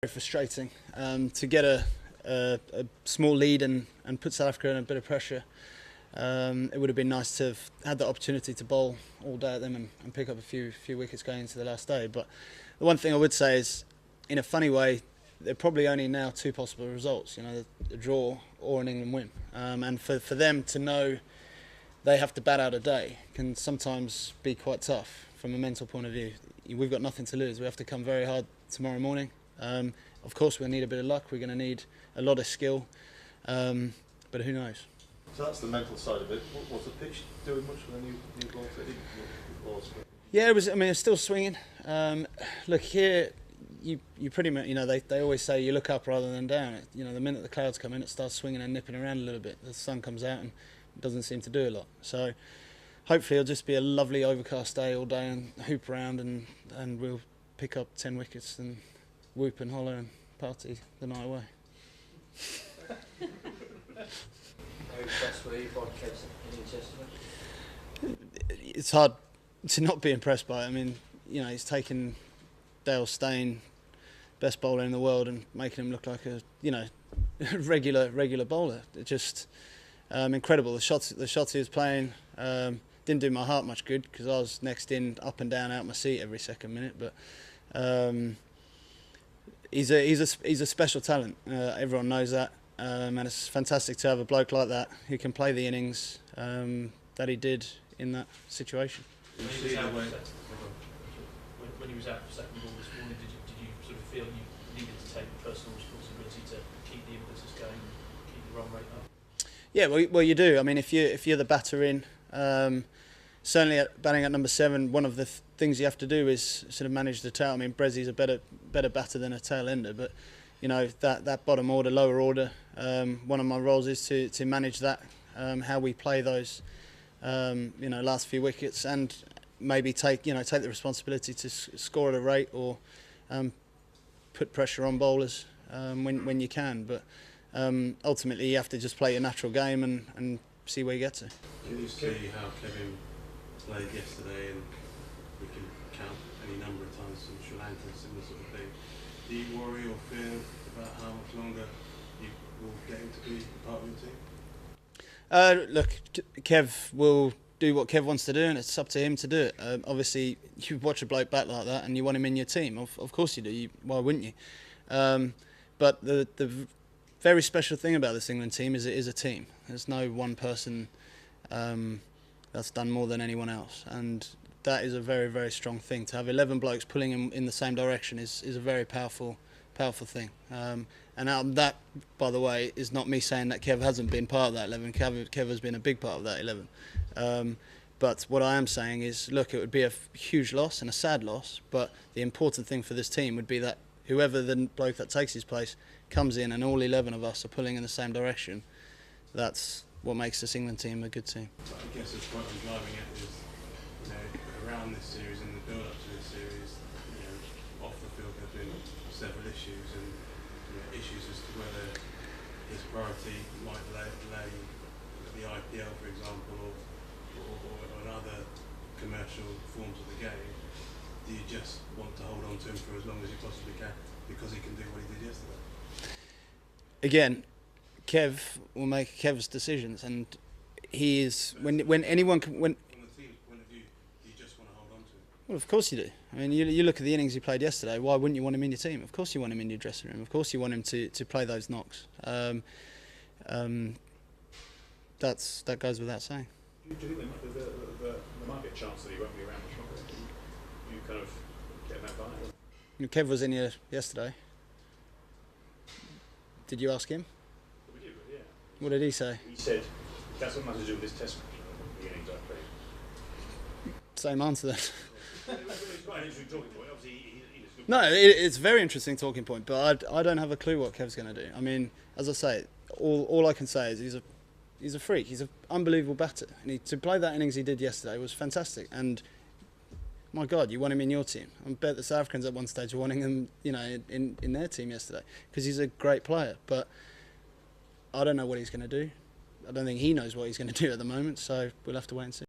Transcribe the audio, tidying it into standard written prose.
Frustrating to get a small lead and put South Africa in a bit of pressure. It would have been nice to have had the opportunity to bowl all day at them and pick up a few wickets going into the last day. But the one thing I would say is, in a funny way, there are probably only now two possible results. You know, a draw or an England win. And for them to know they have to bat out a day can sometimes be quite tough from a mental point of view. We've got nothing to lose. We have to come very hard tomorrow morning. Of course, we'll need a bit of luck. We're going to need a lot of skill, but who knows? So that's the mental side of it. Was the pitch doing much for the new ball? Yeah, it was. I mean, it's still swinging. Look here, you pretty much, you know, they always say you look up rather than down. You know, the minute the clouds come in, it starts swinging and nipping around a little bit. The sun comes out and it doesn't seem to do a lot. So hopefully it'll just be a lovely overcast day all day and hoop around and we'll pick up 10 wickets and whoop and holler and party the night away. How impressed were you by Kev's innings yesterday? It's hard to not be impressed by it. I mean, you know, he's taken Dale Steyn, best bowler in the world, and making him look like a, you know, regular bowler. It's just incredible. The shots he was playing didn't do my heart much good because I was next in, up and down, out my seat every second minute. But he's a special talent. Everyone knows that, and it's fantastic to have a bloke like that who can play the innings that he did in that situation. When he was out for second ball this morning, did you sort of feel you needed to take personal responsibility to keep the impetus going, keep the run rate up? Yeah, well, you do. I mean, if you're the batter in, certainly batting at number 7, one of the things you have to do is sort of manage the tail. I mean, Brezi's a better batter than a tail ender, but you know that bottom order, lower order. One of my roles is to manage that, how we play those, you know, last few wickets, and maybe take the responsibility to score at a rate or put pressure on bowlers when you can. But ultimately, you have to just play your natural game and see where you get to. Can you see how Kevin played yesterday, and we can count any number of times from Sri Lanka, similar sort of thing? Do you worry or fear about how much longer you will get him to be part of your team? Look, Kev will do what Kev wants to do, and it's up to him to do it. Obviously, you watch a bloke bat like that and you want him in your team. Of course you do. Why wouldn't you? But the very special thing about this England team is it is a team. There's no one person that's done more than anyone else, and that is a very, very strong thing. To have 11 blokes pulling in the same direction is a very powerful thing. And that, by the way, is not me saying that Kev hasn't been part of that 11. Kev has been a big part of that 11. But what I am saying is, look, it would be a huge loss and a sad loss, but the important thing for this team would be that whoever the bloke that takes his place comes in and all 11 of us are pulling in the same direction. That's what makes this England team a good team. I guess the point I'm driving at is, you know, around this series and the build-up to this series, you know, off the field there have been several issues, and issues as to whether his priority might lay the IPL, for example, or other commercial forms of the game. Do you just want to hold on to him for as long as you possibly can because he can do what he did yesterday? Again, Kev will make Kev's decisions, and he is when anyone can. When, from the team's point of view, do you just want to hold on to him? Well, of course you do. I mean, you look at the innings he played yesterday. Why wouldn't you want him in your team? Of course you want him in your dressing room. Of course you want him to play those knocks. That goes without saying. Do you think there might be a chance that he won't be around much longer? You kind of getting that vibe? Kev was in here yesterday. Did you ask him? We did, yeah. What did he say? He said that's what matters to do with this test match. The innings I played. Same answer then. It's quite an interesting talking point. Obviously, he's No, it's a very interesting talking point, but I don't have a clue what Kev's going to do. I mean, as I say, all I can say is he's a freak. He's an unbelievable batter, and to play that innings he did yesterday was fantastic. And my God, you want him in your team. I bet the South Africans at one stage were wanting him, you know, in their team yesterday because he's a great player. But I don't know what he's going to do. I don't think he knows what he's going to do at the moment. So we'll have to wait and see.